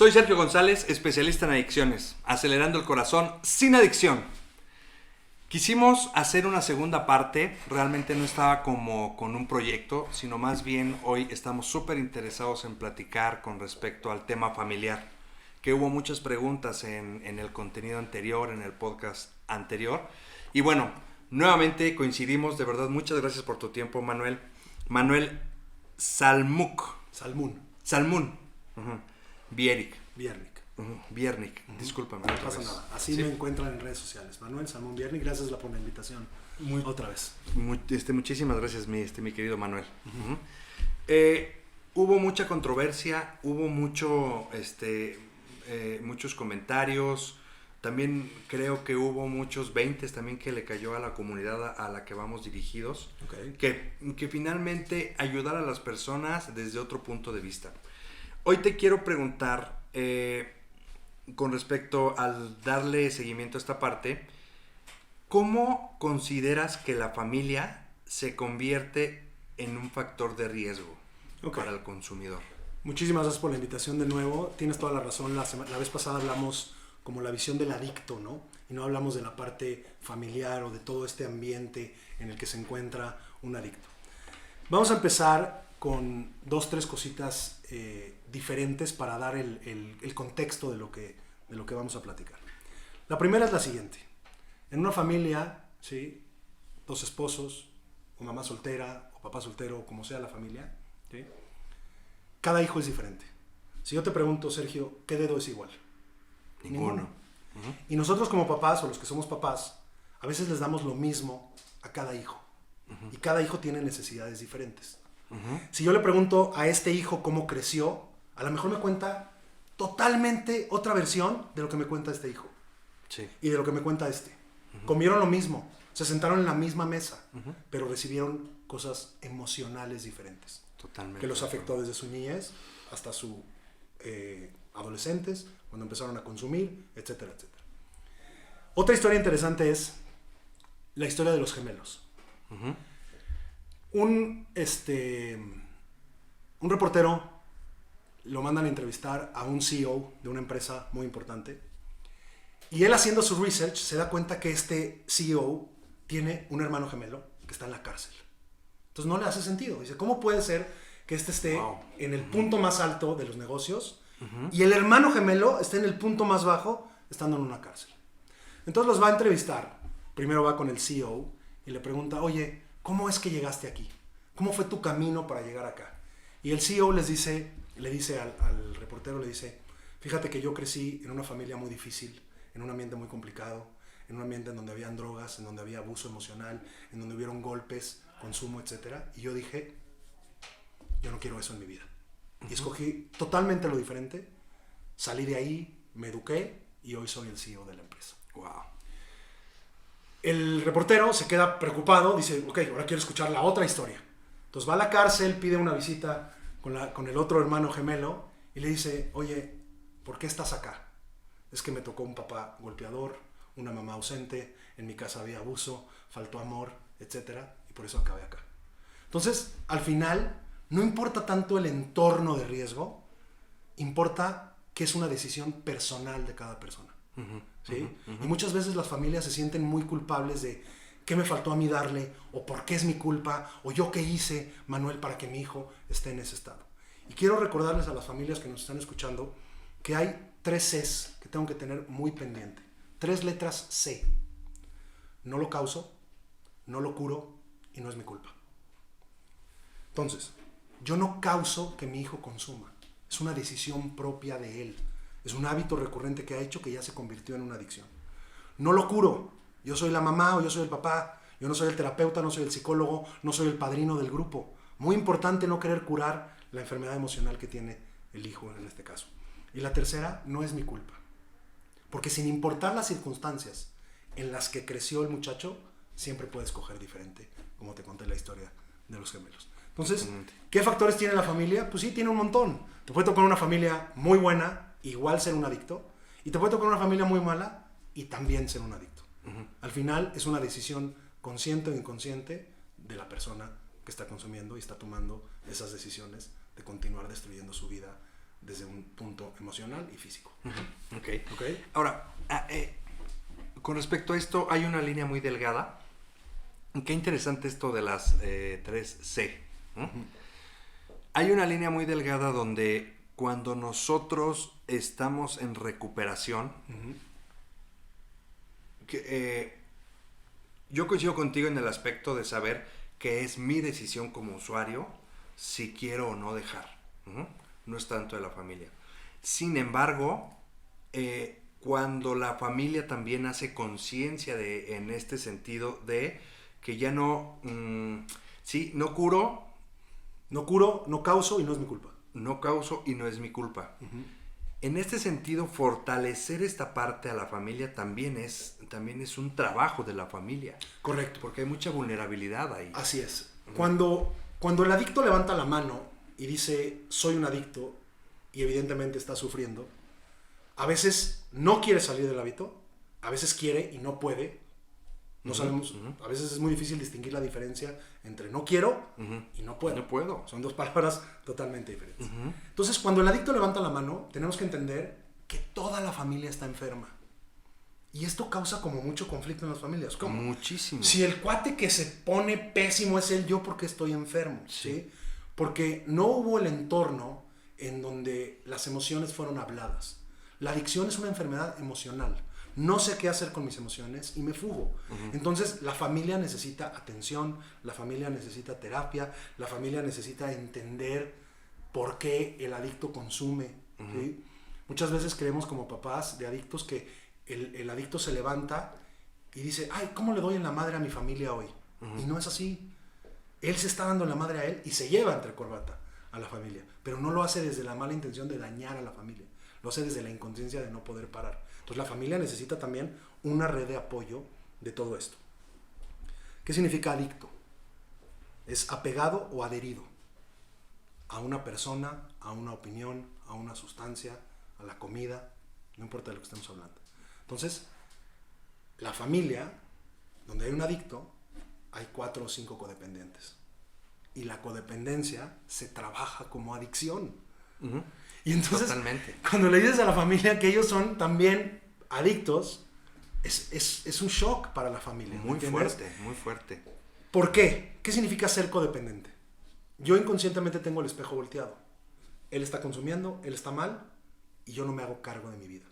Soy Sergio González, especialista en adicciones, acelerando el corazón sin adicción. Quisimos hacer una segunda parte, realmente no estaba como con un proyecto, sino más bien hoy estamos súper interesados en platicar con respecto al tema familiar, que hubo muchas preguntas en el contenido anterior, en el podcast anterior. Y bueno, nuevamente coincidimos, de verdad, muchas gracias por tu tiempo, Manuel. Manuel Salmún. Viernik. Discúlpame. No pasa nada. Así me encuentran en redes sociales. Manuel Salmún Viernik. Gracias por la invitación. Otra vez. Muchísimas gracias, mi querido Manuel. Hubo mucha controversia, hubo muchos comentarios. También creo que hubo muchos 20 también que le cayó a la comunidad a la que vamos dirigidos. Okay. Que finalmente ayudar a las personas desde otro punto de vista. Hoy te quiero preguntar, con respecto al darle seguimiento a esta parte, ¿cómo consideras que la familia se convierte en un factor de riesgo para el consumidor? Muchísimas gracias por la invitación de nuevo. Tienes toda la razón. La vez pasada hablamos como la visión del adicto, ¿no? Y no hablamos de la parte familiar o de todo este ambiente en el que se encuentra un adicto. Vamos a empezar con 2-3 cositas diferentes para dar el contexto de lo que vamos a platicar. La primera es la siguiente. En una familia, ¿sí? 2 esposos, o mamá soltera, o papá soltero, o como sea la familia, ¿sí? Cada hijo es diferente. Si yo te pregunto, Sergio, ¿qué dedo es igual? Ninguno. Y nosotros como papás, o los que somos papás, a veces les damos lo mismo a cada hijo. Y cada hijo tiene necesidades diferentes. Si yo le pregunto a este hijo cómo creció, a lo mejor me cuenta totalmente otra versión de lo que me cuenta este hijo. Sí. Y de lo que me cuenta este. Comieron lo mismo, se sentaron en la misma mesa, pero recibieron cosas emocionales diferentes. Totalmente. Que los afectó desde su niñez hasta su adolescentes, cuando empezaron a consumir, etcétera, etcétera. Otra historia interesante es la historia de los gemelos. Un reportero lo mandan a entrevistar a un CEO de una empresa muy importante, y él, haciendo su research, se da cuenta que este CEO tiene un hermano gemelo que está en la cárcel. Entonces no le hace sentido. Dice, ¿cómo puede ser que este esté en el punto más alto de los negocios y el hermano gemelo esté en el punto más bajo estando en una cárcel? Entonces los va a entrevistar. Primero va con el CEO y le pregunta, oye, ¿cómo es que llegaste aquí? ¿Cómo fue tu camino para llegar acá? Y el CEO le dice al reportero, le dice, fíjate que yo crecí en una familia muy difícil, en un ambiente muy complicado, en un ambiente en donde habían drogas, en donde había abuso emocional, en donde hubieron golpes, consumo, etc. Y yo dije, yo no quiero eso en mi vida. Y escogí totalmente lo diferente, salí de ahí, me eduqué y hoy soy el CEO de la empresa. Wow. El reportero se queda preocupado, dice, ok, ahora quiero escuchar la otra historia. Entonces va a la cárcel, pide una visita con el otro hermano gemelo y le dice, oye, ¿por qué estás acá? Es que me tocó un papá golpeador, una mamá ausente, en mi casa había abuso, faltó amor, etc. Y por eso acabé acá. Entonces, al final, no importa tanto el entorno de riesgo, importa que es una decisión personal de cada persona. ¿Sí? Y muchas veces las familias se sienten muy culpables de qué me faltó a mí darle, o por qué es mi culpa, o yo qué hice, Manuel, para que mi hijo esté en ese estado. Y quiero recordarles a las familias que nos están escuchando que hay 3 Cs que tengo que tener muy pendiente. 3 letras C. No lo causo, no lo curo y no es mi culpa. Entonces, yo no causo que mi hijo consuma. Es una decisión propia de él. Es un hábito recurrente que ha hecho que ya se convirtió en una adicción. No lo curo. Yo soy la mamá o yo soy el papá. Yo no soy el terapeuta, no soy el psicólogo, no soy el padrino del grupo. Muy importante no querer curar la enfermedad emocional que tiene el hijo en este caso. Y la tercera, no es mi culpa. Porque sin importar las circunstancias en las que creció el muchacho, siempre puede escoger diferente, como te conté la historia de los gemelos. Entonces, ¿qué factores tiene la familia? Pues sí, tiene un montón. Te puede tocar una familia muy buena, igual ser un adicto, y te puede tocar una familia muy mala y también ser un adicto. Al final es una decisión consciente o inconsciente de la persona que está consumiendo y está tomando esas decisiones de continuar destruyendo su vida desde un punto emocional y físico. Ok. ¿Ok? Ahora, con respecto a esto, hay una línea muy delgada. Qué interesante esto de las 3C. ¿No? Hay una línea muy delgada donde cuando nosotros estamos en recuperación, yo coincido contigo en el aspecto de saber que es mi decisión como usuario si quiero o no dejar. No es tanto de la familia. Sin embargo, cuando la familia también hace conciencia en este sentido de que ya no, no curo, no causo y no es mi culpa. no causo y no es mi culpa. En este sentido, fortalecer esta parte a la familia también es un trabajo de la familia. Correcto. Porque hay mucha vulnerabilidad ahí. Así es. Cuando el adicto levanta la mano y dice, soy un adicto, y evidentemente está sufriendo, a veces no quiere salir del hábito, a veces quiere y no puede. No sabemos, a veces es muy difícil distinguir la diferencia entre no quiero y no puedo. No puedo. Son dos palabras totalmente diferentes. Entonces, cuando el adicto levanta la mano, tenemos que entender que toda la familia está enferma. Y esto causa como mucho conflicto en las familias. ¿Cómo? Muchísimo. Si el cuate que se pone pésimo es el yo porque estoy enfermo, ¿sí? Porque no hubo el entorno en donde las emociones fueron habladas. La adicción es una enfermedad emocional. No sé qué hacer con mis emociones y me fugo. Entonces, la familia necesita atención, la familia necesita terapia, la familia necesita entender por qué el adicto consume. ¿Sí? Muchas veces creemos como papás de adictos que el adicto se levanta y dice, ay, ¿cómo le doy en la madre a mi familia hoy? Y no es así. Él se está dando en la madre a él y se lleva entre corbata a la familia, pero no lo hace desde la mala intención de dañar a la familia, lo hace desde la inconsciencia de no poder parar. Entonces la familia necesita también una red de apoyo de todo esto. ¿Qué significa adicto? Es apegado o adherido a una persona, a una opinión, a una sustancia, a la comida, no importa de lo que estemos hablando. Entonces, la familia, donde hay un adicto, hay 4 o 5 codependientes. Y la codependencia se trabaja como adicción. Y entonces, totalmente. Cuando le dices a la familia que ellos son también adictos, es un shock para la familia. Muy fuerte, muy fuerte. ¿Por qué? ¿Qué significa ser codependiente? Yo inconscientemente tengo el espejo volteado. Él está consumiendo, él está mal, y yo no me hago cargo de mi vida.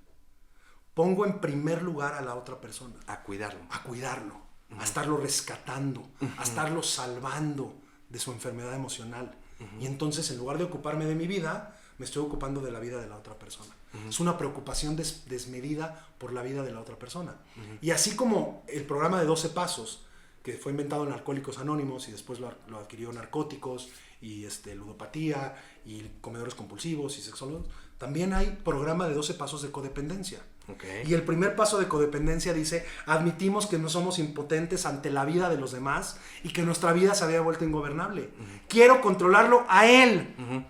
Pongo en primer lugar a la otra persona. A cuidarlo. A cuidarlo, a estarlo rescatando, a estarlo salvando de su enfermedad emocional. Y entonces, en lugar de ocuparme de mi vida, me estoy ocupando de la vida de la otra persona. Es una preocupación desmedida por la vida de la otra persona. Y así como el programa de 12 Pasos, que fue inventado en Alcohólicos Anónimos y después lo adquirió Narcóticos y ludopatía y comedores compulsivos y sexólogos, también hay programa de 12 pasos de codependencia. Okay. Y el primer paso de codependencia dice, admitimos que no somos impotentes ante la vida de los demás y que nuestra vida se había vuelto ingobernable. Quiero controlarlo a él.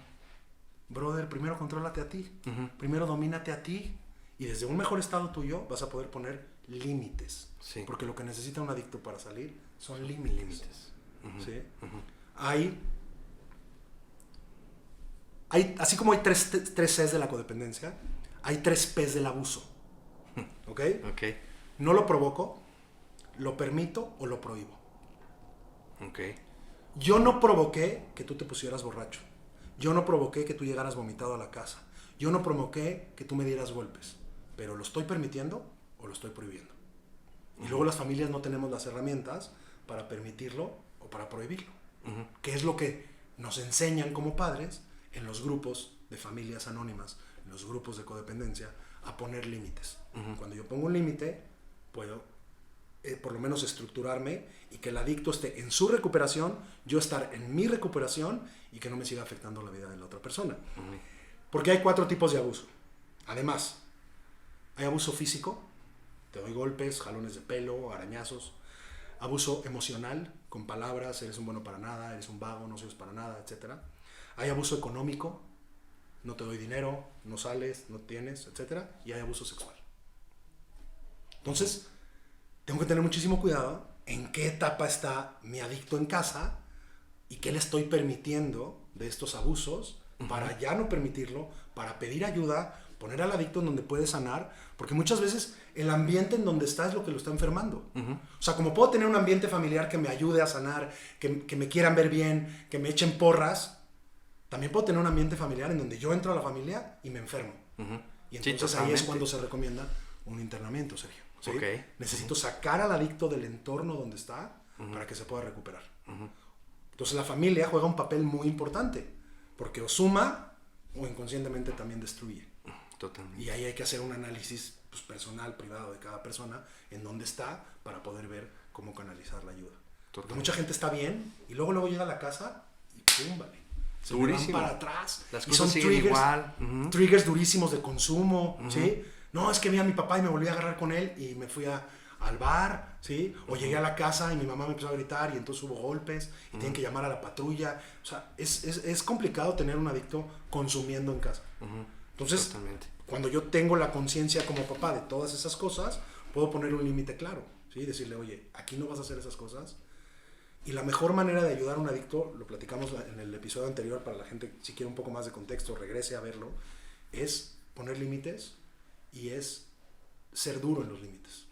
Brother, primero contrólate a ti. Primero domínate a ti. Y desde un mejor estado tuyo vas a poder poner límites. Sí. Porque lo que necesita un adicto para salir son límites. ¿Sí? Hay, así como hay tres Cs de la codependencia, hay 3 Ps del abuso. ¿Ok? Ok. No lo provoco, lo permito o lo prohíbo. Ok. Yo no provoqué que tú te pusieras borracho. Yo no provoqué que tú llegaras vomitado a la casa. Yo no provoqué que tú me dieras golpes. Pero ¿lo estoy permitiendo o lo estoy prohibiendo? Y luego las familias no tenemos las herramientas para permitirlo o para prohibirlo. Que es lo que nos enseñan como padres en los grupos de familias anónimas, en los grupos de codependencia, a poner límites. Cuando yo pongo un límite, puedo por lo menos estructurarme y que el adicto esté en su recuperación, yo estar en mi recuperación y que no me siga afectando la vida de la otra persona. Porque hay 4 tipos de abuso. Además, hay abuso físico, te doy golpes, jalones de pelo, arañazos. Abuso emocional, con palabras, eres un bueno para nada, eres un vago, no sirves para nada, etc. Hay abuso económico, no te doy dinero, no sales, no tienes, etc. Y hay abuso sexual. Entonces, tengo que tener muchísimo cuidado en qué etapa está mi adicto en casa y qué le estoy permitiendo de estos abusos para ya no permitirlo, para pedir ayuda, poner al adicto en donde puede sanar, porque muchas veces el ambiente en donde está es lo que lo está enfermando. O sea, como puedo tener un ambiente familiar que me ayude a sanar, que me quieran ver bien, que me echen porras, también puedo tener un ambiente familiar en donde yo entro a la familia y me enfermo. Y entonces ahí es cuando se recomienda un internamiento, Sergio. ¿Sí? Necesito sacar al adicto del entorno donde está para que se pueda recuperar. Entonces la familia juega un papel muy importante, porque o suma o inconscientemente también destruye. Totalmente. Y ahí hay que hacer un análisis pues, personal, privado de cada persona, en dónde está, para poder ver cómo canalizar la ayuda. Porque mucha gente está bien y luego llega a la casa y ¡pum! Vale. Se van para atrás. Las y cosas son siguen igual. Triggers durísimos de consumo, ¿sí? No, es que vi a mi papá y me volví a agarrar con él y me fui al bar, ¿sí? O llegué a la casa y mi mamá me empezó a gritar y entonces hubo golpes y tienen que llamar a la patrulla. O sea, es complicado tener un adicto consumiendo en casa. Entonces, totalmente. Cuando yo tengo la conciencia como papá de todas esas cosas, puedo poner un límite claro, ¿sí? Decirle, oye, aquí no vas a hacer esas cosas. Y la mejor manera de ayudar a un adicto, lo platicamos en el episodio anterior, para la gente, si quiere un poco más de contexto, regrese a verlo, es poner límites y es ser duro en los límites.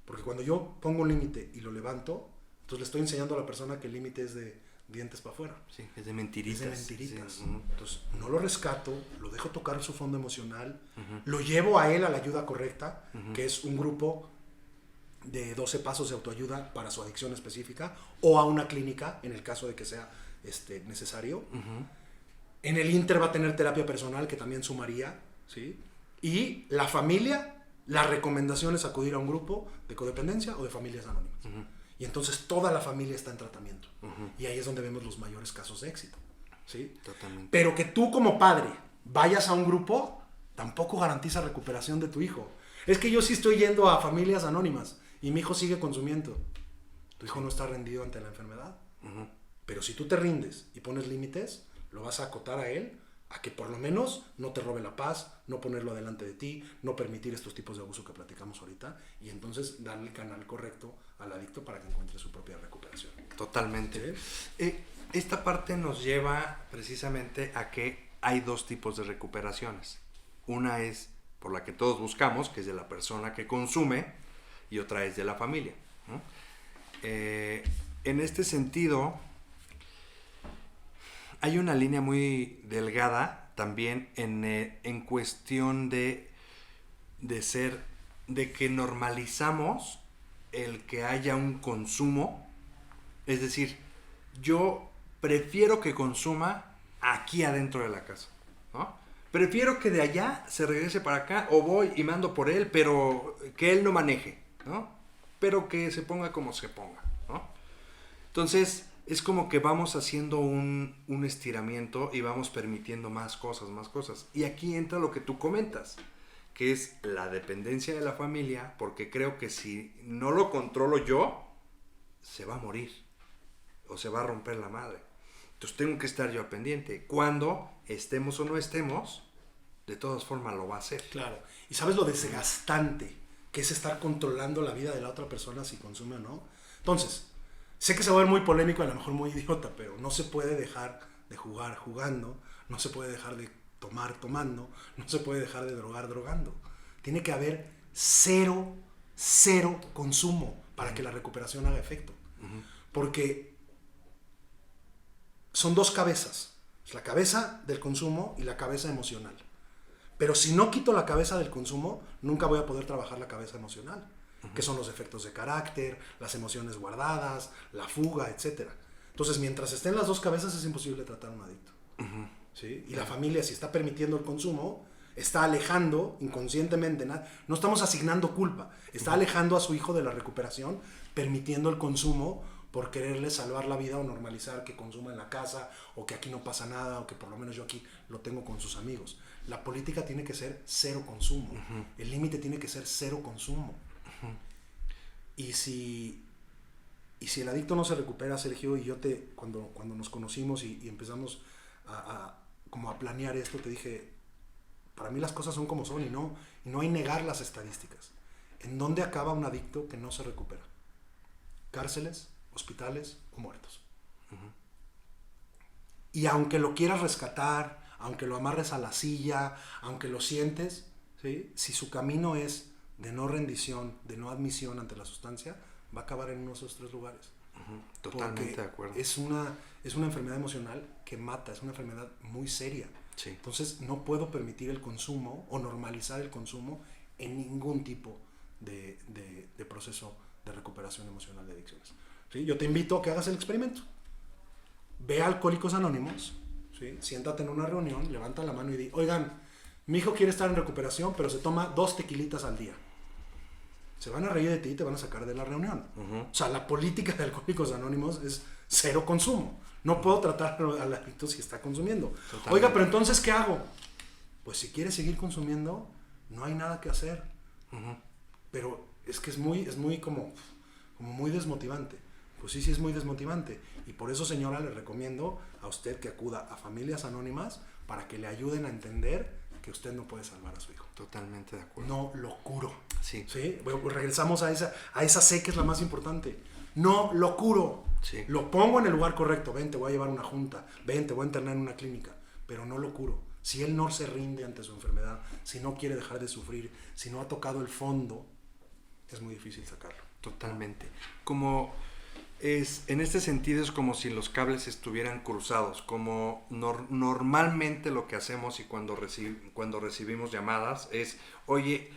Porque cuando yo pongo un límite y lo levanto, entonces le estoy enseñando a la persona que el límite es de dientes para afuera. Sí, es de mentiritas. Es de mentiritas. Sí. Entonces, no lo rescato, lo dejo tocar su fondo emocional, lo llevo a él a la ayuda correcta, que es un grupo de 12 pasos de autoayuda para su adicción específica, o a una clínica, en el caso de que sea necesario. En el Inter va a tener terapia personal, que también sumaría, ¿sí? Y la familia, la recomendación es acudir a un grupo de codependencia o de familias anónimas. Y entonces toda la familia está en tratamiento. Y ahí es donde vemos los mayores casos de éxito, ¿sí? Totalmente. Pero que tú como padre vayas a un grupo, tampoco garantiza recuperación de tu hijo. Es que yo sí estoy yendo a familias anónimas y mi hijo sigue consumiendo. Tu hijo no está rendido ante la enfermedad. Pero si tú te rindes y pones límites, lo vas a acotar a él a que por lo menos no te robe la paz, no ponerlo delante de ti, no permitir estos tipos de abuso que platicamos ahorita, y entonces darle el canal correcto al adicto para que encuentre su propia recuperación. Totalmente. ¿Sí? Esta parte nos lleva precisamente a que hay dos tipos de recuperaciones. Una es por la que todos buscamos, que es de la persona que consume, y otra es de la familia, ¿no? En este sentido, hay una línea muy delgada también en cuestión de que normalizamos el que haya un consumo. Es decir, yo prefiero que consuma aquí adentro de la casa, ¿no? Prefiero que de allá se regrese para acá, o voy y mando por él, pero que él no maneje, ¿no? Pero que se ponga como se ponga, ¿no? Entonces, es como que vamos haciendo un estiramiento y vamos permitiendo más cosas. Y aquí entra lo que tú comentas, que es la dependencia de la familia, porque creo que si no lo controlo yo, se va a morir o se va a romper la madre. Entonces tengo que estar yo al pendiente. Cuando estemos o no estemos, de todas formas lo va a hacer. Claro. Y sabes lo desgastante que es estar controlando la vida de la otra persona si consume o no. Entonces, sé que se va a ver muy polémico, a lo mejor muy idiota, pero no se puede dejar de jugar jugando, no se puede dejar de tomar tomando, no se puede dejar de drogar drogando. Tiene que haber cero consumo para que la recuperación haga efecto. Porque son dos cabezas, la cabeza del consumo y la cabeza emocional. Pero si no quito la cabeza del consumo, nunca voy a poder trabajar la cabeza emocional, que son los efectos de carácter, las emociones guardadas, la fuga, etc. Entonces, mientras estén las dos cabezas, es imposible tratar a un adicto. ¿Sí? Y la familia, si está permitiendo el consumo, está alejando inconscientemente, no estamos asignando culpa, está alejando a su hijo de la recuperación, permitiendo el consumo por quererle salvar la vida o normalizar que consuma en la casa, o que aquí no pasa nada, o que por lo menos yo aquí lo tengo con sus amigos. La política tiene que ser cero consumo. El límite tiene que ser cero consumo. Y si el adicto no se recupera, Sergio, y yo cuando nos conocimos y empezamos como a planear esto, te dije, para mí las cosas son como son y no hay negar las estadísticas. ¿En dónde acaba un adicto que no se recupera? Cárceles, hospitales o muertos. Y aunque lo quieras rescatar, aunque lo amarres a la silla, aunque lo sientes, ¿sí? Si su camino es de no rendición, de no admisión ante la sustancia, va a acabar en uno de esos 3 lugares. Totalmente Porque de acuerdo. es una enfermedad emocional que mata, es una enfermedad muy seria. Sí. Entonces no puedo permitir el consumo o normalizar el consumo en ningún tipo de proceso de recuperación emocional de adicciones. ¿Sí? Yo te invito a que hagas el experimento. Ve a Alcohólicos Anónimos, ¿sí? Siéntate en una reunión, levanta la mano y di, oigan, mi hijo quiere estar en recuperación, pero se toma 2 tequilitas al día. Se van a reír de ti y te van a sacar de la reunión. O sea, la política de Alcohólicos Anónimos es 0 consumo. No puedo tratar al adicto si está consumiendo. Totalmente. Oiga, pero entonces, ¿qué hago? Pues si quieres seguir consumiendo, no hay nada que hacer. Pero es que es muy como muy desmotivante. Pues sí es muy desmotivante. Y por eso, señora, le recomiendo a usted que acuda a Familias Anónimas para que le ayuden a entender que usted no puede salvar a su hijo. Totalmente de acuerdo. No lo curo. Sí. ¿Sí? Bueno, pues regresamos a esa C que es la más importante. No lo curo. Sí. Lo pongo en el lugar correcto. Ven, te voy a llevar a una junta. Ven, te voy a internar en una clínica. Pero no lo curo. Si él no se rinde ante su enfermedad, si no quiere dejar de sufrir, si no ha tocado el fondo, es muy difícil sacarlo. Totalmente. En este sentido es como si los cables estuvieran cruzados, como normalmente lo que hacemos y cuando recibimos llamadas es, oye,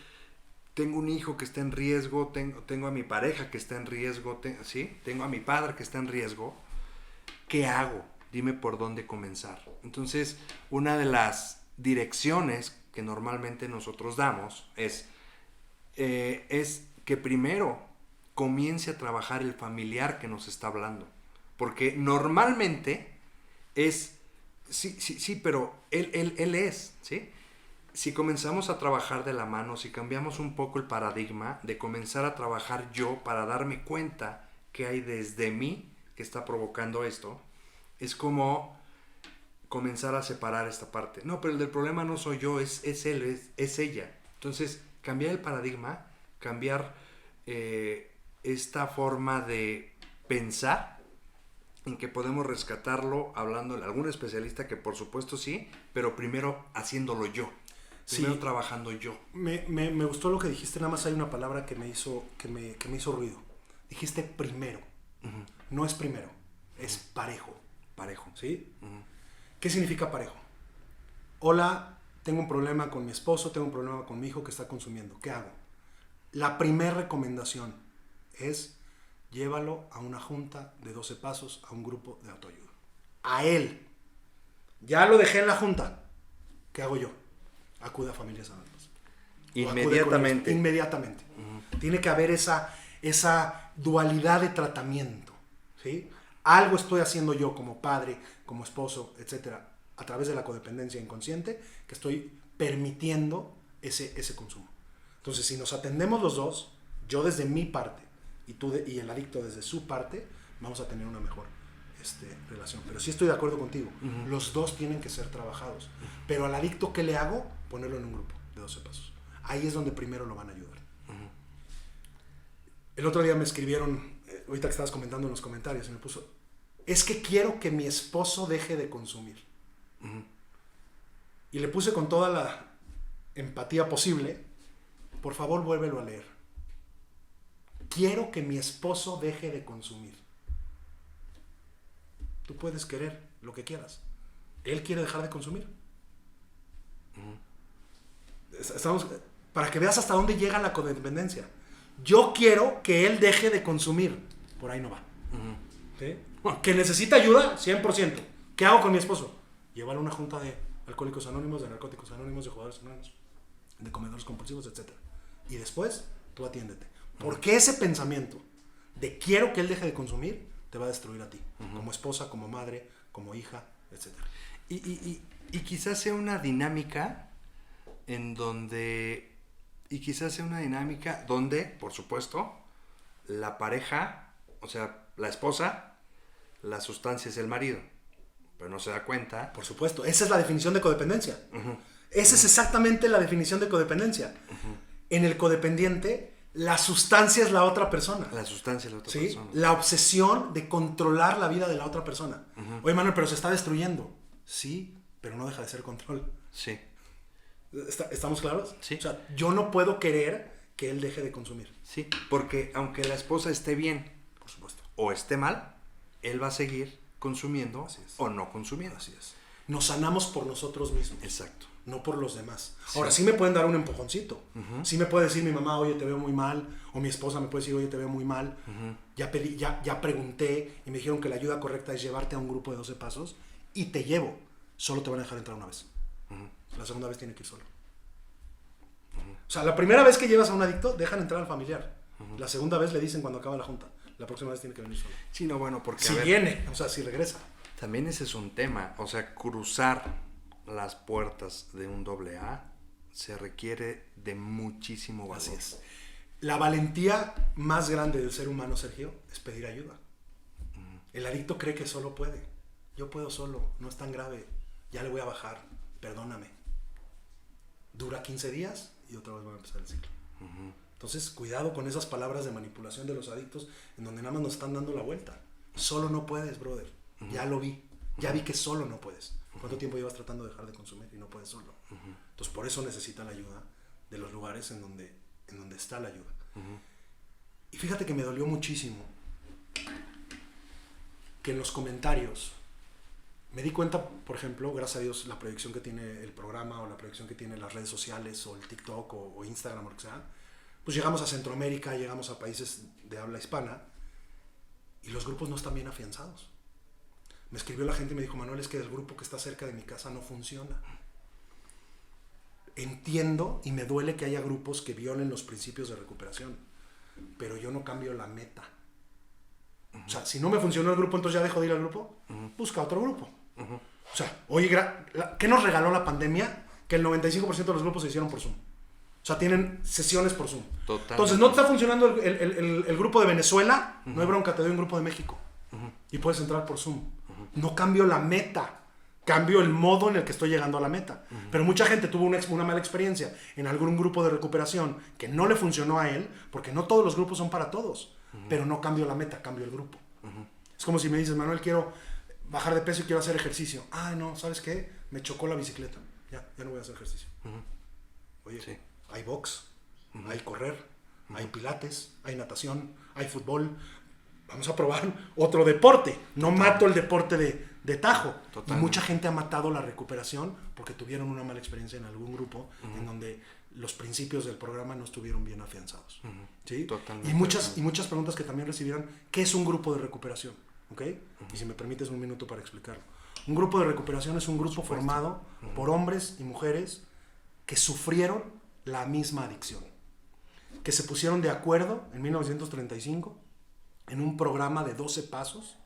tengo un hijo que está en riesgo, tengo a mi pareja que está en riesgo, ¿sí? Tengo a mi padre que está en riesgo, ¿qué hago? Dime por dónde comenzar. Entonces, una de las direcciones que normalmente nosotros damos es que primero comience a trabajar el familiar que nos está hablando. Porque normalmente es, sí, pero él es, ¿sí? Si comenzamos a trabajar de la mano, si cambiamos un poco el paradigma de comenzar a trabajar yo para darme cuenta que hay desde mí que está provocando esto, es como comenzar a separar esta parte. No, pero el del problema no soy yo, es él, es ella. Entonces, cambiar el paradigma, cambiar esta forma de pensar en que podemos rescatarlo hablando de algún especialista, que por supuesto sí, pero primero haciéndolo yo, primero trabajando yo. Me gustó lo que dijiste, nada más hay una palabra que me hizo ruido. Dijiste primero. No es primero, es parejo. Parejo. ¿Sí? ¿Qué significa parejo? Hola, tengo un problema con mi esposo, tengo un problema con mi hijo que está consumiendo. ¿Qué hago? La primera recomendación es llévalo a una junta de 12 pasos, a un grupo de autoayuda. A él. Ya lo dejé en la junta. ¿Qué hago yo? Acude a Familias Anónimas. Inmediatamente. Inmediatamente. Tiene que haber esa dualidad de tratamiento. ¿Sí? Algo estoy haciendo yo como padre, como esposo, etcétera, a través de la codependencia inconsciente, que estoy permitiendo ese consumo. Entonces, si nos atendemos los dos, yo desde mi parte y el adicto desde su parte, vamos a tener una mejor relación. Pero sí estoy de acuerdo contigo. Los dos tienen que ser trabajados. Pero al adicto, ¿qué le hago? Ponerlo en un grupo de 12 pasos. Ahí es donde primero lo van a ayudar. El otro día me escribieron, ahorita que estabas comentando en los comentarios, y me puso, es que quiero que mi esposo deje de consumir. Y le puse con toda la empatía posible, por favor vuélvelo a leer. Quiero que mi esposo deje de consumir. Tú puedes querer lo que quieras. Él quiere dejar de consumir. Estamos, para que veas hasta dónde llega la codependencia. Yo quiero que él deje de consumir. Por ahí no va. ¿Sí? ¿Que necesita ayuda? 100%. ¿Qué hago con mi esposo? Llévalo a una junta de Alcohólicos Anónimos, de Narcóticos Anónimos, de Jugadores Anónimos, de Comedores Compulsivos, etc. Y después, tú atiéndete. Porque ese pensamiento de quiero que él deje de consumir te va a destruir a ti. Como esposa, como madre, como hija, etc. Y quizás sea una dinámica donde, por supuesto, la pareja, o sea, la esposa, la sustancia es el marido, pero no se da cuenta. Por supuesto, esa es la definición de codependencia. Esa es exactamente la definición de codependencia. En el codependiente, la sustancia es la otra persona. La sustancia es la otra ¿sí? persona. La obsesión de controlar la vida de la otra persona. Oye, Manuel, pero se está destruyendo. Sí, pero no deja de ser control. Sí. ¿Estamos claros? Sí. O sea, yo no puedo querer que él deje de consumir. Sí, porque aunque la esposa esté bien, Por supuesto. o esté mal, él va a seguir consumiendo Así es. o no consumiendo. Así es. Nos sanamos por nosotros mismos. Exacto. No por los demás. Sí. Ahora, sí me pueden dar un empujoncito. Ujú. Sí me puede decir mi mamá, oye, te veo muy mal. O mi esposa me puede decir, oye, te veo muy mal. Ujú. Ya pregunté y me dijeron que la ayuda correcta es llevarte a un grupo de 12 pasos y te llevo. Solo te van a dejar entrar una vez. Ujú. La segunda vez tiene que ir solo. O sea, la primera vez que llevas a un adicto, dejan entrar al familiar. La segunda vez le dicen cuando acaba la junta. La próxima vez tiene que venir solo. Sí, no, bueno, porque Si a ver, viene, o sea, si regresa. también ese es un tema. O sea, cruzar las puertas de un AA se requiere de muchísimo valor. Así es. La valentía más grande del ser humano, Sergio, es pedir ayuda. El adicto cree que solo puede. Yo puedo solo, no es tan grave. Ya le voy a bajar, perdóname. Dura 15 días y otra vez va a empezar el ciclo. Entonces, cuidado con esas palabras de manipulación de los adictos en donde nada más nos están dando la vuelta. Solo no puedes, brother. Ya lo vi. Ya vi que solo no puedes. ¿Cuánto tiempo llevas tratando de dejar de consumir y no puedes solo? Entonces, por eso necesitan la ayuda de los lugares en donde está la ayuda. Y fíjate que me dolió muchísimo que en los comentarios me di cuenta, por ejemplo, gracias a Dios, la proyección que tiene el programa o la proyección que tiene las redes sociales o el TikTok o Instagram o lo que sea, pues llegamos a Centroamérica, llegamos a países de habla hispana y los grupos no están bien afianzados. Me escribió la gente y me dijo, Manuel, es que el grupo que está cerca de mi casa no funciona. Entiendo y me duele que haya grupos que violen los principios de recuperación, pero yo no cambio la meta. O sea, si no me funcionó el grupo, entonces ya dejo de ir al grupo. Busca otro grupo. O sea, oye, ¿qué nos regaló la pandemia? Que el 95% de los grupos se hicieron por Zoom. O sea, tienen sesiones por Zoom. Totalmente. Entonces, no te está funcionando el grupo de Venezuela, no hay bronca, te doy un grupo de México. Y puedes entrar por Zoom. No cambio la meta. Cambio el modo en el que estoy llegando a la meta. Pero mucha gente tuvo una mala experiencia en algún grupo de recuperación que no le funcionó a él, porque no todos los grupos son para todos. Pero no cambio la meta, cambio el grupo. Es como si me dices, Manuel, quiero bajar de peso y quiero hacer ejercicio. Ah, no, ¿sabes qué? Me chocó la bicicleta. Ya no voy a hacer ejercicio. Oye, sí. Hay box, hay correr, hay pilates, hay natación, hay fútbol. Vamos a probar otro deporte. No mato el deporte de tajo. Y mucha gente ha matado la recuperación porque tuvieron una mala experiencia en algún grupo en donde los principios del programa no estuvieron bien afianzados. ¿Sí? Y muchas preguntas que también recibieron. ¿Qué es un grupo de recuperación? ¿Okay? Y si me permites un minuto para explicarlo. Un grupo de recuperación es un grupo formado por hombres y mujeres que sufrieron la misma adicción, que se pusieron de acuerdo en 1935 en un programa de 12 pasos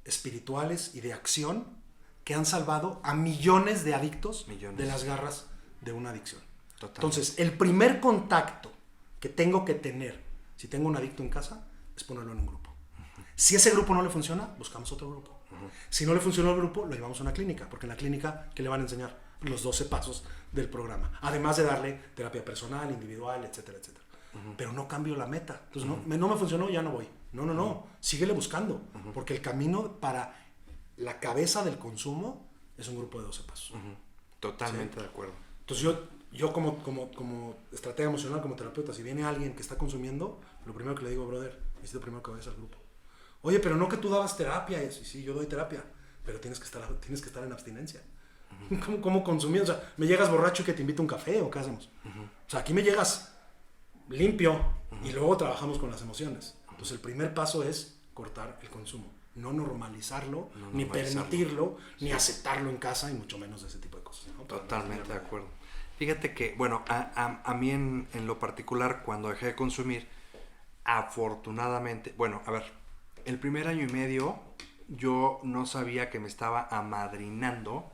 espirituales y de acción que han salvado a millones de adictos de las garras de una adicción. Totalmente. Entonces, el primer contacto que tengo que tener si tengo un adicto en casa es ponerlo en un grupo. Si ese grupo no le funciona, buscamos otro grupo. Si no le funcionó el grupo, lo llevamos a una clínica, porque en la clínica, ¿qué le van a enseñar? Los 12 pasos del programa. Además de darle terapia personal, individual, etcétera, etcétera. Pero no cambio la meta. Entonces, no me funcionó, ya no voy. No. Síguele buscando. Porque el camino para la cabeza del consumo es un grupo de 12 pasos. Totalmente ¿sí? de acuerdo. Entonces, yo como estratega emocional, como terapeuta, si viene alguien que está consumiendo, lo primero que le digo, brother, necesito primero que vayas al grupo. Oye, pero no que tú dabas terapia. Y sí, yo doy terapia, pero tienes que estar en abstinencia. ¿Cómo consumir? O sea, ¿me llegas borracho y que te invito a un café o qué hacemos? O sea, aquí me llegas limpio y luego trabajamos con las emociones. Entonces, el primer paso es cortar el consumo. No normalizarlo, ni permitirlo, ni aceptarlo en casa y mucho menos ese tipo de cosas, ¿no? Totalmente de acuerdo. Fíjate que, bueno, a mí en lo particular, cuando dejé de consumir, afortunadamente, bueno, a ver, el primer año y medio yo no sabía que me estaba amadrinando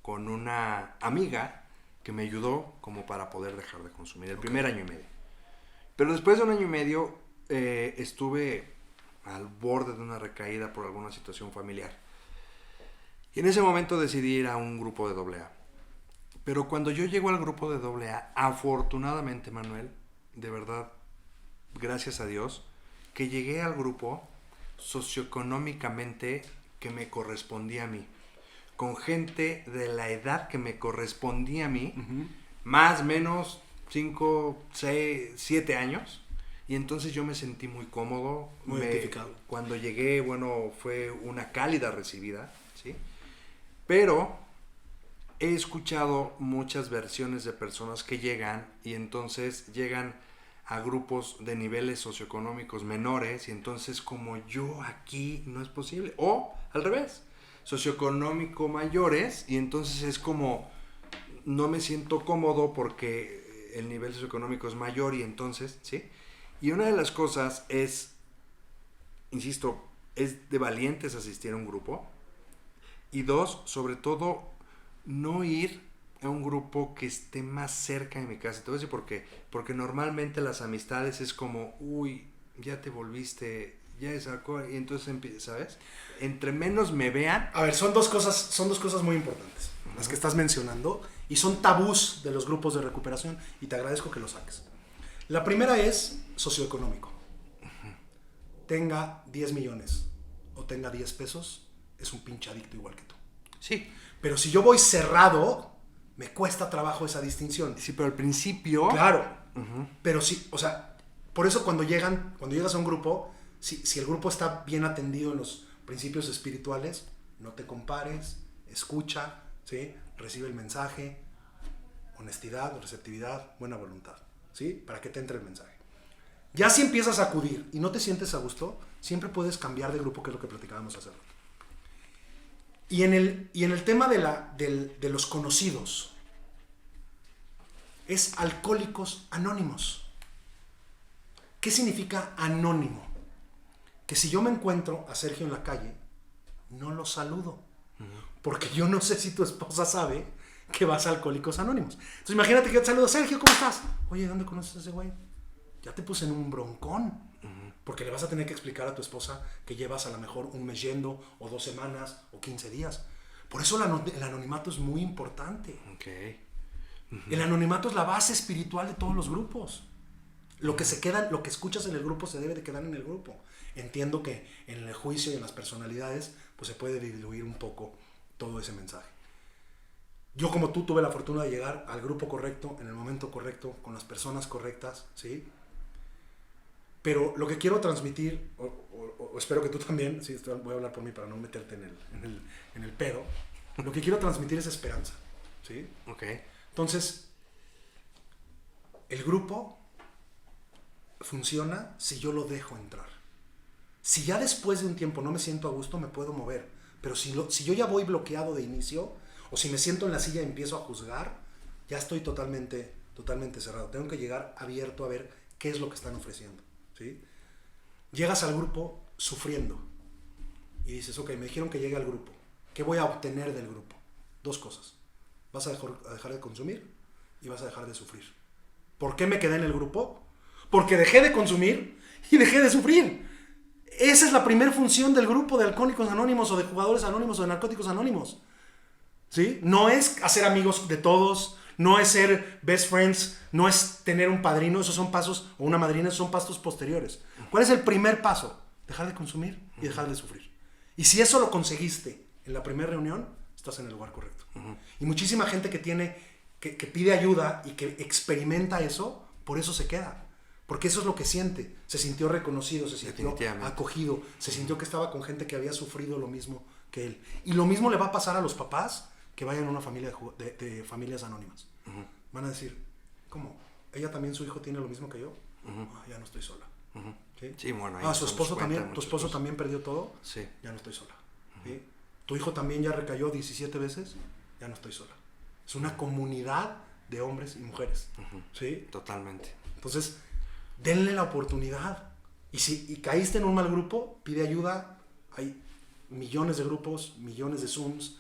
con una amiga que me ayudó como para poder dejar de consumir, el primer año y medio. Pero después de un año y medio estuve al borde de una recaída por alguna situación familiar. Y en ese momento decidí ir a un grupo de AA. Pero cuando yo llego al grupo de AA, afortunadamente, Manuel, de verdad, gracias a Dios, que llegué al grupo socioeconómicamente que me correspondía a mí. con gente de la edad que me correspondía a mí, más o menos 5, 6, 7 años. Y entonces yo me sentí muy cómodo. Muy identificado. Cuando llegué, bueno, fue una cálida recibida, ¿sí? Pero he escuchado muchas versiones de personas que llegan y entonces llegan a grupos de niveles socioeconómicos menores y entonces como yo aquí no es posible. O al revés, socioeconómico mayores y entonces es como no me siento cómodo porque el nivel socioeconómico es mayor y entonces, ¿sí? Y una de las cosas es, insisto, es de valientes asistir a un grupo. Y 2, sobre todo, no ir a un grupo que esté más cerca de mi casa. Te voy a decir por qué. Porque normalmente las amistades es como, uy, ya te volviste, ya sacó, y entonces, ¿sabes? Entre menos me vean... A ver, son dos cosas muy importantes, las que estás mencionando, y son tabús de los grupos de recuperación, y te agradezco que lo saques. La primera es socioeconómico. Tenga 10 millones o tenga 10 pesos, es un pinche adicto igual que tú. Sí. Pero si yo voy cerrado, me cuesta trabajo esa distinción. Sí, pero al principio... Claro. Pero sí, o sea, por eso cuando llegas a un grupo, si el grupo está bien atendido en los principios espirituales, no te compares, escucha, ¿sí? Recibe el mensaje, honestidad, receptividad, buena voluntad, ¿sí? Para que te entre el mensaje. Ya si empiezas a acudir y no te sientes a gusto, siempre puedes cambiar de grupo, que es lo que platicábamos hace rato. Y en el tema de los conocidos, es Alcohólicos Anónimos. ¿Qué significa anónimo? Que si yo me encuentro a Sergio en la calle, no lo saludo. Porque yo no sé si tu esposa sabe que vas a Alcohólicos Anónimos. Entonces imagínate que yo te saludo, Sergio, ¿cómo estás? Oye, ¿dónde conoces a ese güey? Ya te puse en un broncón. Porque le vas a tener que explicar a tu esposa que llevas a lo mejor un mes yendo, o 2 semanas, o 15 días. Por eso el anonimato es muy importante. Okay. El anonimato es la base espiritual de todos los grupos. Lo que escuchas en el grupo se debe de quedar en el grupo. Entiendo que en el juicio y en las personalidades pues se puede diluir un poco todo ese mensaje. Yo, como tú, tuve la fortuna de llegar al grupo correcto, en el momento correcto, con las personas correctas, ¿sí? Pero lo que quiero transmitir, o espero que tú también, sí, voy a hablar por mí para no meterte en el pedo, lo que quiero transmitir es esperanza, ¿sí? Okay. Entonces, el grupo funciona si yo lo dejo entrar. Si ya después de un tiempo no me siento a gusto, me puedo mover. Pero si yo ya voy bloqueado de inicio, o si me siento en la silla y empiezo a juzgar, ya estoy totalmente cerrado. Tengo que llegar abierto a ver qué es lo que están ofreciendo, ¿sí? Llegas al grupo sufriendo y dices, ok, me dijeron que llegue al grupo. ¿Qué voy a obtener del grupo? 2 cosas. Vas a dejar de consumir y vas a dejar de sufrir. ¿Por qué me quedé en el grupo? Porque dejé de consumir y dejé de sufrir. Esa es la primera función del grupo de Alcohólicos Anónimos o de Jugadores Anónimos o de Narcóticos Anónimos, ¿sí? No es hacer amigos de todos, no es ser best friends, no es tener un padrino, esos son pasos, o una madrina, esos son pasos posteriores. ¿Cuál es el primer paso? Dejar de consumir y dejar de sufrir. Y si eso lo conseguiste en la primera reunión, estás en el lugar correcto. Y muchísima gente que pide ayuda y que experimenta eso, por eso se queda. Porque eso es lo que siente. Se sintió reconocido, se sintió acogido, se sintió que estaba con gente que había sufrido lo mismo que él. Y lo mismo le va a pasar a los papás que vayan a una familia de familias anónimas. Van a decir, ¿cómo? ¿Ella también, su hijo, tiene lo mismo que yo? Ya no estoy sola. ¿Sí? Sí, bueno, ahí su esposo también, tu esposo también perdió todo. Sí. Ya no estoy sola. ¿Sí? Tu hijo también ya recayó 17 veces. Ya no estoy sola. Es una comunidad de hombres y mujeres. ¿Sí? Totalmente. Entonces, denle la oportunidad. Y si caíste en un mal grupo, pide ayuda. Hay millones de grupos, millones de Zooms,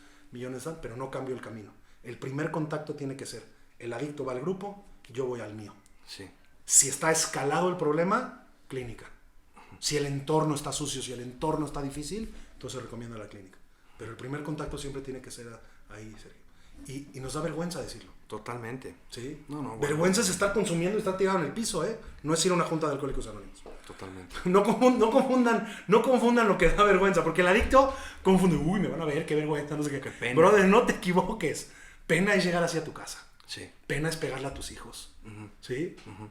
pero no cambio el camino. El primer contacto tiene que ser, el adicto va al grupo, yo voy al mío. Sí. Si está escalado el problema, clínica. Si el entorno está sucio, si el entorno está difícil, entonces recomiendo la clínica. Pero el primer contacto siempre tiene que ser ahí, Sergio. Y nos da vergüenza decirlo. Totalmente. ¿Sí? No, vergüenza es estar consumiendo y estar tirado en el piso, ¿eh? No es ir a una junta de Alcohólicos Anónimos. Totalmente. No confundan lo que da vergüenza, porque el adicto confunde, uy, me van a ver, qué vergüenza, no sé qué. Qué pena. Brother, no te equivoques. Pena es llegar hacia tu casa. Sí. Pena es pegarle a tus hijos. Ujú. ¿Sí? Ujú.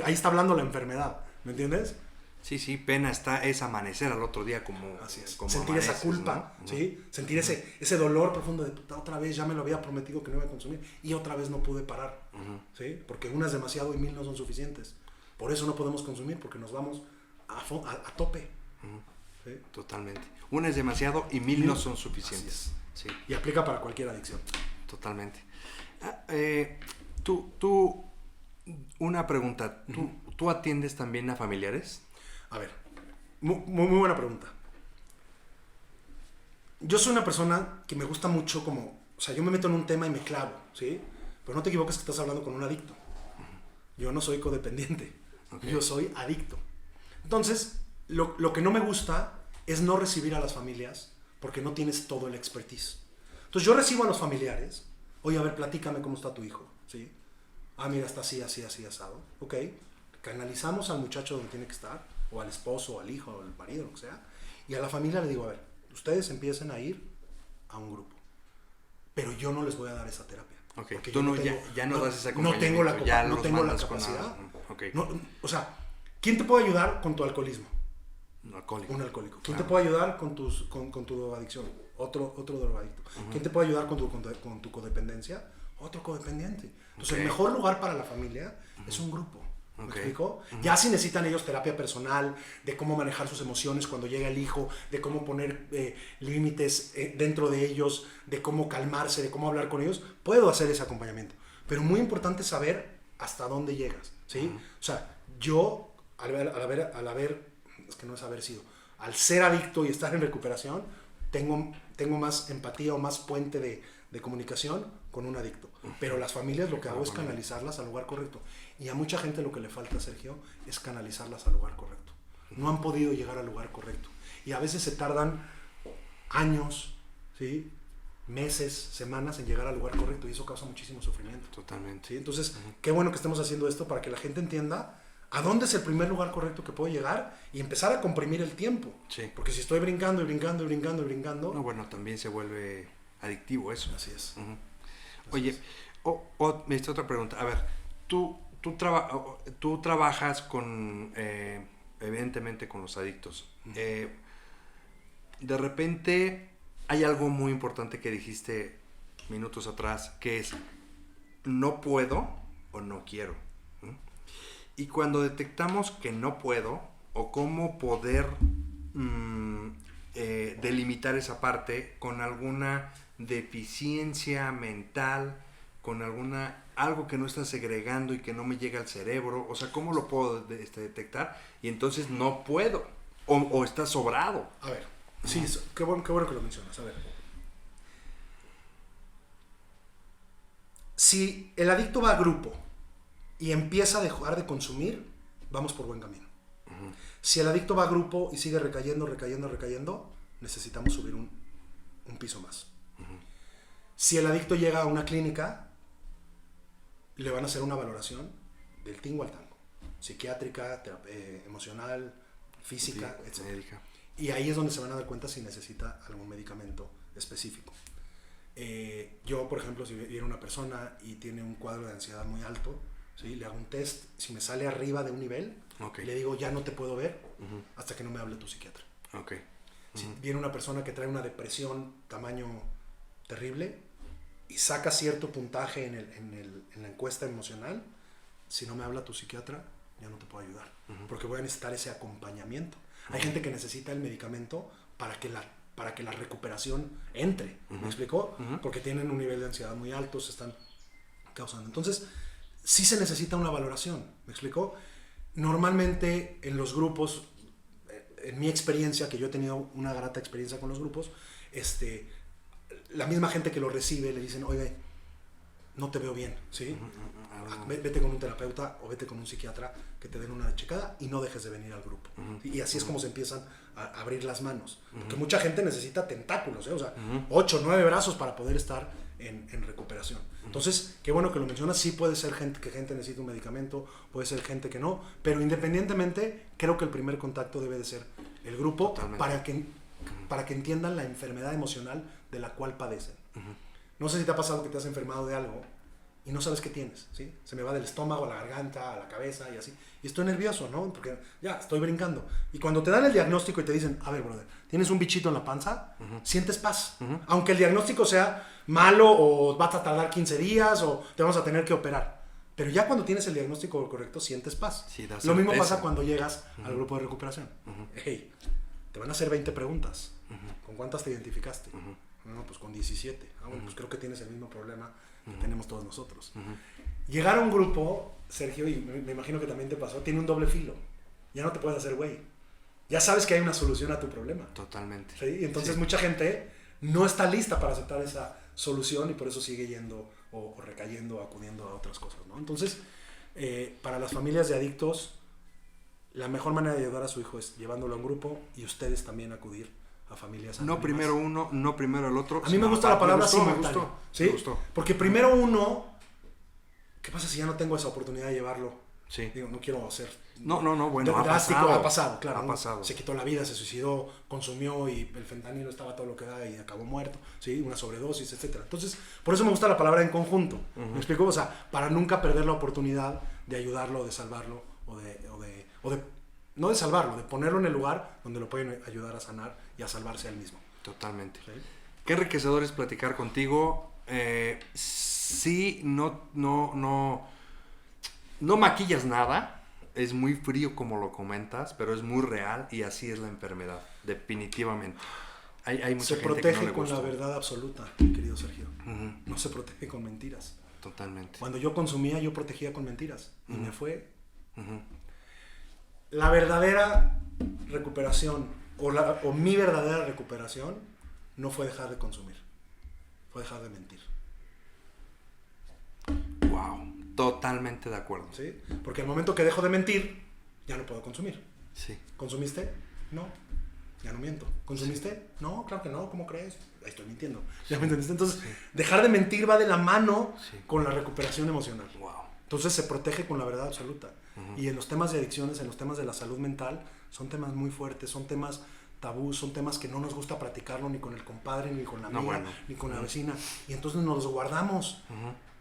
Ahí está hablando la enfermedad, ¿me entiendes? Sí, pena es amanecer al otro día como... Así es. como Sentir amaneces, esa culpa, ¿no? ¿sí? Sentir ese dolor profundo de puta, otra vez ya me lo había prometido que no iba a consumir y otra vez no pude parar, ¿sí? Porque una es demasiado y 1000 no son suficientes. Por eso no podemos consumir, porque nos vamos a tope. ¿Sí? Totalmente. Una es demasiado y 1000 no son suficientes. Sí, Y aplica para cualquier adicción. totalmente. Una pregunta. ¿Tú atiendes también a familiares? A ver, muy buena pregunta. Yo soy una persona que me gusta mucho como... O sea, yo me meto en un tema y me clavo, ¿sí? Pero no te equivoques que estás hablando con un adicto. Yo no soy codependiente. Okay. Yo soy adicto. Entonces, lo que no me gusta es no recibir a las familias porque no tienes todo el expertise. Entonces, yo recibo a los familiares. Oye, a ver, platícame cómo está tu hijo, ¿sí? Ah, mira, está así, asado. Ok. Canalizamos al muchacho donde tiene que estar, o al esposo, o al hijo, o al marido, lo que sea. Y a la familia le digo, a ver, ustedes empiecen a ir a un grupo. Pero yo no les voy a dar esa terapia. Okay. Porque tú ya no das ese No acompañamiento. tengo la capacidad. Okay. O sea, ¿quién te puede ayudar con tu alcoholismo? Un alcohólico. Un alcohólico. ¿Quién te puede ayudar con tu adicción? Otro drogadicto. ¿Quién te puede ayudar con tu codependencia? Otro codependiente. Entonces, el mejor lugar para la familia es un grupo. ¿Me explico? Ya si necesitan ellos terapia personal, de cómo manejar sus emociones cuando llega el hijo, de cómo poner límites dentro de ellos, de cómo calmarse, de cómo hablar con ellos, puedo hacer ese acompañamiento. Pero muy importante saber hasta dónde llegas, ¿sí? O sea, yo, es que no es haber sido, al ser adicto y estar en recuperación, tengo más empatía o más puente de comunicación con un adicto. Pero las familias lo que hago es canalizarlas al lugar correcto. Y a mucha gente lo que le falta, Sergio, es canalizarlas al lugar correcto. No han podido llegar al lugar correcto. Y a veces se tardan años, ¿sí? Meses, semanas en llegar al lugar correcto. Y eso causa muchísimo sufrimiento. Totalmente. ¿Sí? Entonces, qué bueno que estemos haciendo esto para que la gente entienda a dónde es el primer lugar correcto que puedo llegar y empezar a comprimir el tiempo. Sí. Porque si estoy brincando y brincando y brincando y brincando... No, bueno, también se vuelve adictivo eso. Así es. Oye, me hice otra pregunta. A ver, tú trabajas con, evidentemente, con los adictos. De repente hay algo muy importante que dijiste minutos atrás, que es no puedo o no quiero. Y cuando detectamos que no puedo, o cómo poder delimitar esa parte con alguna deficiencia mental, con algo que no está segregando y que no me llega al cerebro, o sea, ¿cómo lo puedo detectar? Y entonces no puedo, o está sobrado. A ver, sí, qué bueno que lo mencionas. A ver, si el adicto va a grupo y empieza a dejar de consumir, vamos por buen camino. Si el adicto va a grupo y sigue recayendo, necesitamos subir un piso más. Si el adicto llega a una clínica, le van a hacer una valoración del tingo al tango. Psiquiátrica, emocional, física, etc. Médica. Y ahí es donde se van a dar cuenta si necesita algún medicamento específico. Yo, por ejemplo, si viene una persona y tiene un cuadro de ansiedad muy alto, ¿sí? Le hago un test, si me sale arriba de un nivel, le digo ya no te puedo ver hasta que no me hable tu psiquiatra. Si viene una persona que trae una depresión tamaño terrible y saca cierto puntaje en la encuesta emocional, si no me habla tu psiquiatra, ya no te puedo ayudar, porque voy a necesitar ese acompañamiento. Hay gente que necesita el medicamento para que la recuperación entre, ¿me explicó? Porque tienen un nivel de ansiedad muy alto, se están causando. Entonces, sí se necesita una valoración, ¿me explicó? Normalmente en los grupos, en mi experiencia, que yo he tenido una grata experiencia con los grupos, la misma gente que lo recibe le dicen, oye, no te veo bien, ¿sí? Vete con un terapeuta o vete con un psiquiatra que te den una checada y no dejes de venir al grupo. Y así es como se empiezan a abrir las manos. Porque mucha gente necesita tentáculos, ¿eh? O sea, 8 o 9 brazos para poder estar en recuperación. Entonces, qué bueno que lo mencionas. Sí puede ser que gente necesita un medicamento, puede ser gente que no, pero independientemente, creo que el primer contacto debe de ser el grupo para que entiendan la enfermedad emocional de la cual padecen. No sé si te ha pasado que te has enfermado de algo y no sabes qué tienes, ¿sí? Se me va del estómago a la garganta, a la cabeza y así. Y estoy nervioso, ¿no? Porque ya estoy brincando. Y cuando te dan el diagnóstico y te dicen, a ver, brother, ¿tienes un bichito en la panza? Sientes paz. Aunque el diagnóstico sea malo o vas a tardar 15 días o te vamos a tener que operar. Pero ya cuando tienes el diagnóstico correcto, sientes paz. Sí, lo mismo pasa cuando llegas al grupo de recuperación. Hey, te van a hacer 20 preguntas. ¿Con cuántas te identificaste? No, pues con 17. Bueno, pues creo que tienes el mismo problema que tenemos todos nosotros. Llegar a un grupo, Sergio, y me imagino que también te pasó, tiene un doble filo. Ya no te puedes hacer güey. Ya sabes que hay una solución a tu problema. Totalmente. ¿Sí? Y entonces mucha gente no está lista para aceptar esa solución y por eso sigue yendo o recayendo o acudiendo a otras cosas, ¿no? Entonces, para las familias de adictos, la mejor manera de ayudar a su hijo es llevándolo a un grupo y ustedes también acudir a familias anónimas. No primero uno, no primero el otro. A mí me gusta la palabra simultáneo. ¿Sí? Me gustó. Porque primero uno, ¿qué pasa si ya no tengo esa oportunidad de llevarlo? Sí. Digo, no quiero hacer... No, bueno, drástico, ha pasado, claro. Ha pasado. Se quitó la vida, se suicidó, consumió y el fentanilo estaba todo lo que da y acabó muerto, ¿sí? Una sobredosis, etcétera. Entonces, por eso me gusta la palabra en conjunto. ¿Me explico? O sea, para nunca perder la oportunidad de ayudarlo, de salvarlo o de no de salvarlo, de ponerlo en el lugar donde lo pueden ayudar a sanar y a salvarse a él mismo. Totalmente. ¿Sí? Qué enriquecedor es platicar contigo. Sí, no maquillas nada. Es muy frío como lo comentas, pero es muy real y así es la enfermedad, definitivamente. Hay mucha se gente protege que no le con gusta. la verdad absoluta, querido Sergio. No se protege con mentiras. Totalmente. Cuando yo consumía, yo protegía con mentiras. Y me fue... La verdadera recuperación o mi verdadera recuperación no fue dejar de consumir, fue dejar de mentir. Wow, totalmente de acuerdo. ¿Sí? Porque al momento que dejo de mentir, ya no puedo consumir. Sí. ¿Consumiste? No, ya no miento. ¿Consumiste? Sí. No, claro que no, ¿cómo crees? Ahí estoy mintiendo. ¿Ya me entendiste? Entonces, dejar de mentir va de la mano con la recuperación emocional. Wow. Entonces se protege con la verdad absoluta. Y en los temas de adicciones, en los temas de la salud mental, son temas muy fuertes, son temas tabú, son temas que no nos gusta platicarlo ni con el compadre, ni con la amiga, ni con la vecina. Y entonces nos los guardamos.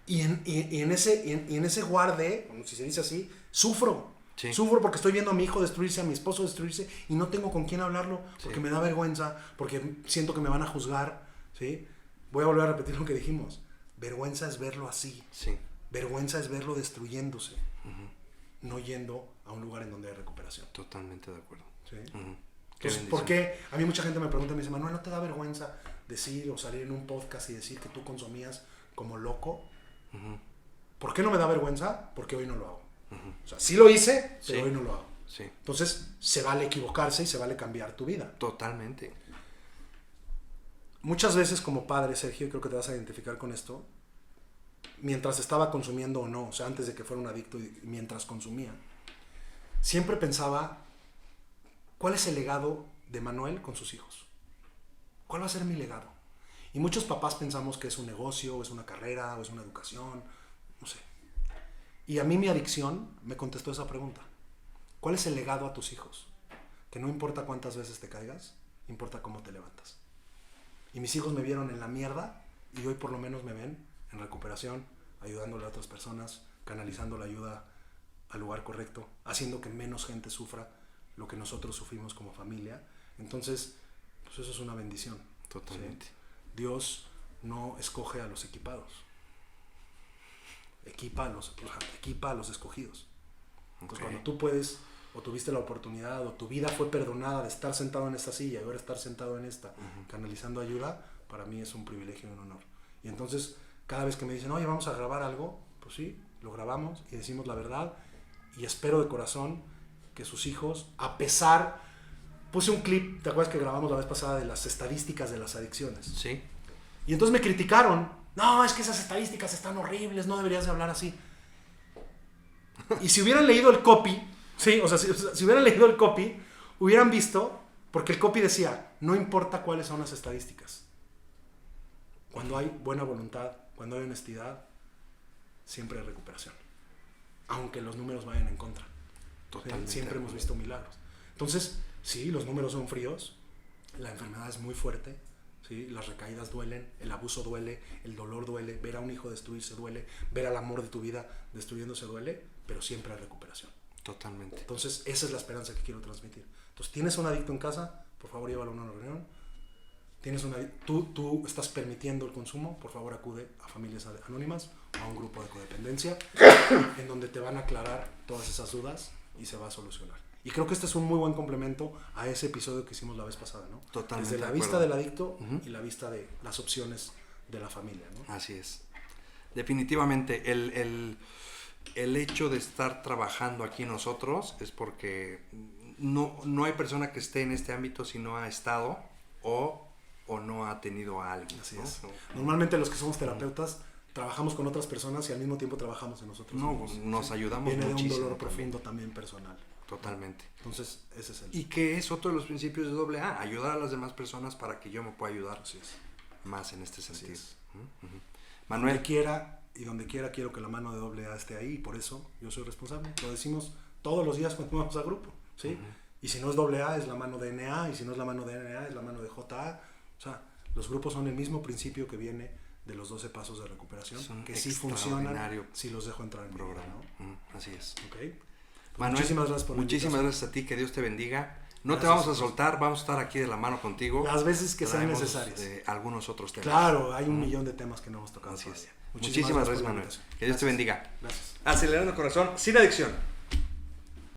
Y en ese guarde, bueno, si se dice así, sufro. Sí. Sufro porque estoy viendo a mi hijo destruirse, a mi esposo destruirse y no tengo con quién hablarlo porque me da vergüenza, porque siento que me van a juzgar. ¿Sí? Voy a volver a repetir lo que dijimos. Vergüenza es verlo así. Sí. Vergüenza es verlo destruyéndose. No yendo a un lugar en donde hay recuperación. Totalmente de acuerdo. ¿Sí? Entonces, ¿por qué? A mí mucha gente me pregunta, me dice, Manuel, ¿no te da vergüenza decir o salir en un podcast y decir que tú consumías como loco? ¿Por qué no me da vergüenza? Porque hoy no lo hago. O sea, sí lo hice, pero hoy no lo hago. Sí. Entonces, se vale equivocarse y se vale cambiar tu vida. Totalmente. Muchas veces como padre, Sergio, creo que te vas a identificar con esto, mientras estaba consumiendo o no, o sea, antes de que fuera un adicto y mientras consumía, siempre pensaba, ¿cuál es el legado de Manuel con sus hijos? ¿Cuál va a ser mi legado? Y muchos papás pensamos que es un negocio, o es una carrera, o es una educación, no sé. Y a mí mi adicción me contestó esa pregunta. ¿Cuál es el legado a tus hijos? Que no importa cuántas veces te caigas, importa cómo te levantas. Y mis hijos me vieron en la mierda y hoy por lo menos me ven en recuperación, ayudándole a otras personas, canalizando la ayuda al lugar correcto, haciendo que menos gente sufra lo que nosotros sufrimos como familia. Entonces, pues eso es una bendición. Totalmente. ¿Sí? Dios no escoge a los equipados. Equipa a los escogidos. Entonces, cuando tú puedes, o tuviste la oportunidad, o tu vida fue perdonada de estar sentado en esta silla y ahora estar sentado en esta, canalizando ayuda, para mí es un privilegio y un honor. Y entonces, cada vez que me dicen, oye, vamos a grabar algo, pues sí, lo grabamos y decimos la verdad. Y espero de corazón que sus hijos, a pesar... Puse un clip, ¿te acuerdas que grabamos la vez pasada de las estadísticas de las adicciones? Sí. Y entonces me criticaron. No, es que esas estadísticas están horribles, no deberías de hablar así. Y si hubieran leído el copy, sí, o sea, si hubieran leído el copy, hubieran visto, porque el copy decía, no importa cuáles son las estadísticas. Cuando hay buena voluntad, cuando hay honestidad, siempre hay recuperación. Aunque los números vayan en contra. Totalmente. Siempre hemos visto milagros. Entonces, sí, los números son fríos, la enfermedad es muy fuerte, ¿sí? Las recaídas duelen, el abuso duele, el dolor duele, ver a un hijo destruirse duele, ver al amor de tu vida destruyéndose duele, pero siempre hay recuperación. Totalmente. Entonces, esa es la esperanza que quiero transmitir. Entonces, ¿tienes un adicto en casa? Por favor, llévalo a una reunión. ¿Tú estás permitiendo el consumo? Por favor, acude a Familias Anónimas o a un grupo de codependencia en donde te van a aclarar todas esas dudas y se va a solucionar. Y creo que este es un muy buen complemento a ese episodio que hicimos la vez pasada, ¿no? Totalmente. Desde la vista del adicto y la vista de las opciones de la familia, ¿no? Así es. Definitivamente, el hecho de estar trabajando aquí nosotros es porque no hay persona que esté en este ámbito si no ha estado o no ha tenido a alguien. Así ¿no? es. Normalmente los que somos terapeutas trabajamos con otras personas y al mismo tiempo trabajamos en nosotros mismos. Nos ayudamos Viene muchísimo. de un dolor profundo también personal. Totalmente. Entonces, ese es el... Y que es otro de los principios de AA, ayudar a las demás personas para que yo me pueda ayudar Así es. más en este sentido. es. Manuel. Donde quiera quiero que la mano de AA esté ahí y por eso yo soy responsable. Lo decimos todos los días cuando vamos a grupo, ¿sí? Y si no es AA es la mano de NA, y si no es la mano de NA es la mano de JA. O sea, los grupos son el mismo principio que viene de los 12 pasos de recuperación, Son que sí funcionan si los dejo entrar en mi vida, programa. ¿no? Así es. Okay. Manuel, muchísimas gracias por la muchísimas invitación. gracias a ti, que Dios te bendiga. No Gracias, te vamos a pues. soltar, vamos a estar aquí de la mano contigo. Las veces que sean Traemos, necesarias. Algunos otros temas. Claro, hay un millón de temas que no hemos tocado Así es. todavía. Muchísimas gracias, por la Manuel. invitación. Que Dios te Gracias. bendiga. Gracias. Acelerando el corazón sin adicción.